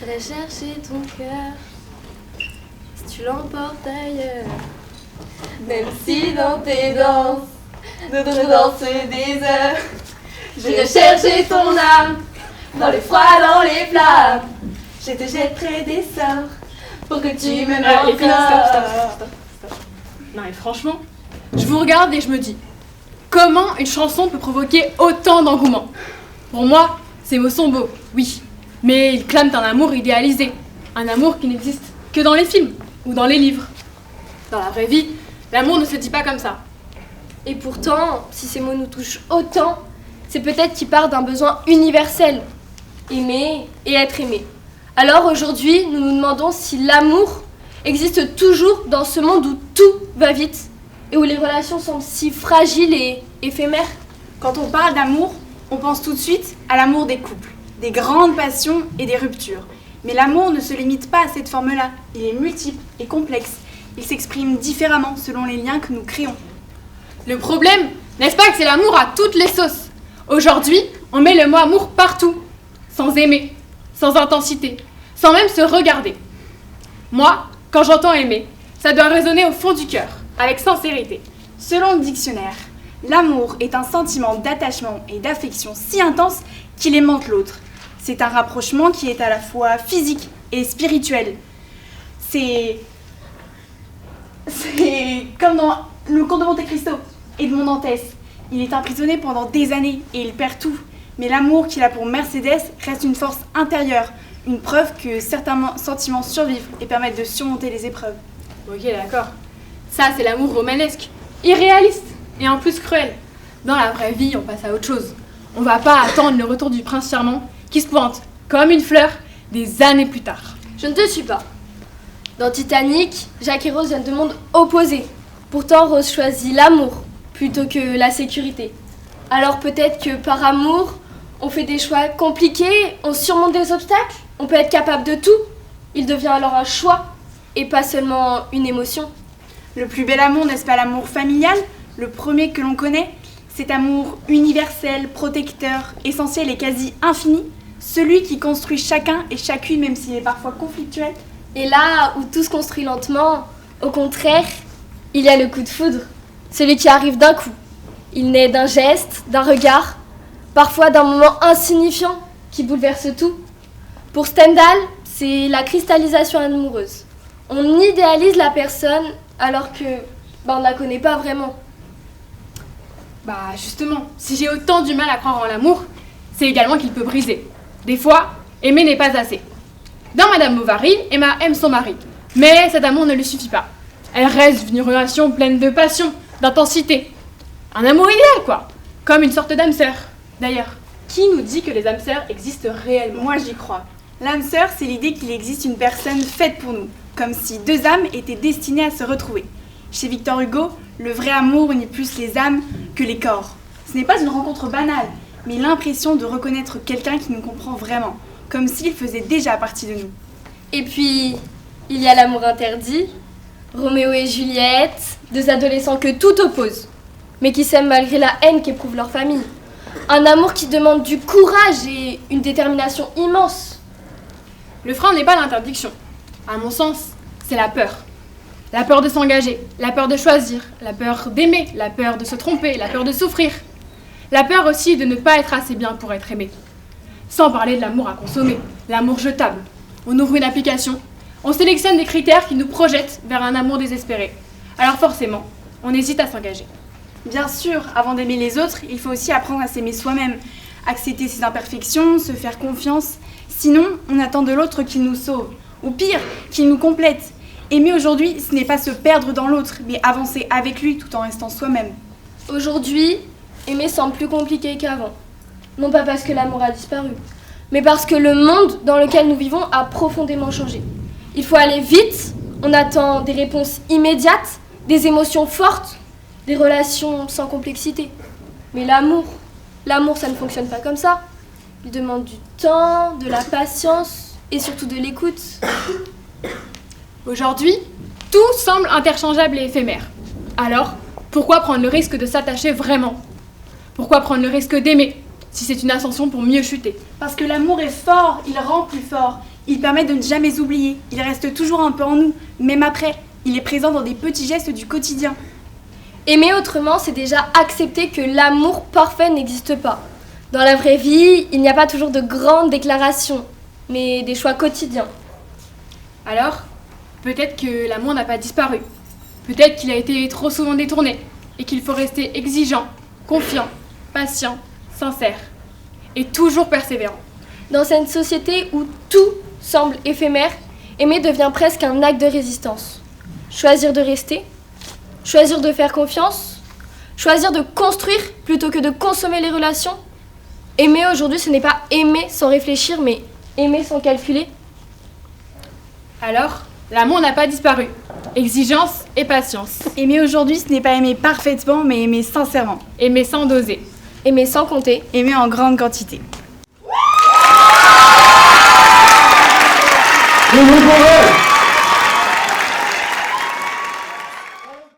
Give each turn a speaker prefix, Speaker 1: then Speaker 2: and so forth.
Speaker 1: J'irai chercher ton cœur si tu l'emportes ailleurs. Même si dans tes danses, d'autres dansent des heures. J'irai chercher ton âme dans les froids, dans les flammes. Je te jetterai des sorts pour que tu me
Speaker 2: Les filles,
Speaker 1: m'encore.
Speaker 2: stop. Non mais franchement, je vous regarde et je me dis, comment une chanson peut provoquer autant d'engouement? Pour moi, ces mots sont beaux, oui, mais ils clament un amour idéalisé, un amour qui n'existe que dans les films ou dans les livres. Dans la vraie vie, l'amour ne se dit pas comme ça.
Speaker 1: Et pourtant, si ces mots nous touchent autant, c'est peut-être qu'ils partent d'un besoin universel. Aimer et être aimé. Alors aujourd'hui, nous nous demandons si l'amour existe toujours dans ce monde où tout va vite et où les relations semblent si fragiles et éphémères.
Speaker 3: Quand on parle d'amour, on pense tout de suite à l'amour des couples, des grandes passions et des ruptures. Mais l'amour ne se limite pas à cette forme-là. Il est multiple et complexe. Il s'exprime différemment selon les liens que nous créons.
Speaker 2: Le problème, n'est-ce pas que c'est l'amour à toutes les sauces? Aujourd'hui, on met le mot amour partout, sans aimer, sans intensité, sans même se regarder. Moi, quand j'entends aimer, ça doit résonner au fond du cœur, avec sincérité.
Speaker 3: Selon le dictionnaire, l'amour est un sentiment d'attachement et d'affection si intense qu'il aimante l'autre. C'est un rapprochement qui est à la fois physique et spirituel. C'est comme dans le Comte de Monte Cristo, Edmond Dantès. Il est emprisonné pendant des années et il perd tout. Mais l'amour qu'il a pour Mercedes reste une force intérieure, une preuve que certains sentiments survivent et permettent de surmonter les épreuves.
Speaker 2: Ok, d'accord. Ça, c'est l'amour romanesque, irréaliste et en plus cruel. Dans la vraie vie, on passe à autre chose. On va pas attendre le retour du prince charmant qui se pointe comme une fleur des années plus tard.
Speaker 1: Je ne te suis pas. Dans Titanic, Jack et Rose viennent de mondes opposés. Pourtant, Rose choisit l'amour plutôt que la sécurité. Alors peut-être que par amour, on fait des choix compliqués, on surmonte des obstacles, on peut être capable de tout. Il devient alors un choix et pas seulement une émotion.
Speaker 3: Le plus bel amour, n'est-ce pas l'amour familial? Le premier que l'on connaît? Cet amour universel, protecteur, essentiel et quasi infini. Celui qui construit chacun et chacune, même s'il est parfois conflictuel.
Speaker 1: Et là où tout se construit lentement, au contraire, il y a le coup de foudre. Celui qui arrive d'un coup. Il naît d'un geste, d'un regard, parfois d'un moment insignifiant qui bouleverse tout. Pour Stendhal, c'est la cristallisation amoureuse. On idéalise la personne alors que on ne la connaît pas vraiment.
Speaker 2: Bah justement, si j'ai autant du mal à croire en l'amour, c'est également qu'il peut briser. Des fois, aimer n'est pas assez. Dans Madame Bovary, Emma aime son mari, mais cet amour ne lui suffit pas. Elle reste une relation pleine de passion, d'intensité. Un amour idéal, quoi. Comme une sorte d'âme sœur. D'ailleurs, qui nous dit que les âmes sœurs existent réellement?
Speaker 3: Moi, j'y crois. L'âme sœur, c'est l'idée qu'il existe une personne faite pour nous, comme si deux âmes étaient destinées à se retrouver. Chez Victor Hugo, le vrai amour unit plus les âmes que les corps. Ce n'est pas une rencontre banale, mais l'impression de reconnaître quelqu'un qui nous comprend vraiment, comme s'il faisait déjà partie de nous.
Speaker 1: Et puis, il y a l'amour interdit, Roméo et Juliette, deux adolescents que tout oppose, mais qui s'aiment malgré la haine qu'éprouve leur famille. Un amour qui demande du courage et une détermination immense.
Speaker 2: Le frein n'est pas l'interdiction. À mon sens, c'est la peur. La peur de s'engager, la peur de choisir, la peur d'aimer, la peur de se tromper, la peur de souffrir. La peur aussi de ne pas être assez bien pour être aimé. Sans parler de l'amour à consommer, l'amour jetable. On ouvre une application, on sélectionne des critères qui nous projettent vers un amour désespéré. Alors forcément, on hésite à s'engager.
Speaker 3: Bien sûr, avant d'aimer les autres, il faut aussi apprendre à s'aimer soi-même, accepter ses imperfections, se faire confiance. Sinon, on attend de l'autre qu'il nous sauve, ou pire, qu'il nous complète. Aimer aujourd'hui, ce n'est pas se perdre dans l'autre, mais avancer avec lui tout en restant soi-même.
Speaker 1: Aujourd'hui, aimer semble plus compliqué qu'avant. Non pas parce que l'amour a disparu, mais parce que le monde dans lequel nous vivons a profondément changé. Il faut aller vite, on attend des réponses immédiates, des émotions fortes, des relations sans complexité. Mais l'amour, ça ne fonctionne pas comme ça. Il demande du temps, de la patience et surtout de l'écoute.
Speaker 2: Aujourd'hui, tout semble interchangeable et éphémère. Alors, pourquoi prendre le risque de s'attacher vraiment? Pourquoi prendre le risque d'aimer, si c'est une ascension pour mieux chuter?
Speaker 3: Parce que l'amour est fort, il rend plus fort. Il permet de ne jamais oublier. Il reste toujours un peu en nous, même après. Il est présent dans des petits gestes du quotidien.
Speaker 1: Aimer autrement, c'est déjà accepter que l'amour parfait n'existe pas. Dans la vraie vie, il n'y a pas toujours de grandes déclarations, mais des choix quotidiens.
Speaker 2: Alors, peut-être que l'amour n'a pas disparu. Peut-être qu'il a été trop souvent détourné et qu'il faut rester exigeant, confiant, patient, sincère et toujours persévérant.
Speaker 1: Dans cette société où tout semble éphémère, aimer devient presque un acte de résistance. Choisir de rester, choisir de faire confiance, choisir de construire plutôt que de consommer les relations. Aimer aujourd'hui, ce n'est pas aimer sans réfléchir, mais aimer sans calculer.
Speaker 2: Alors, l'amour n'a pas disparu. Exigence et patience.
Speaker 3: Aimer aujourd'hui, ce n'est pas aimer parfaitement, mais aimer sincèrement.
Speaker 2: Aimer sans doser.
Speaker 1: Aimer sans compter.
Speaker 3: Aimer en grande quantité.
Speaker 4: Le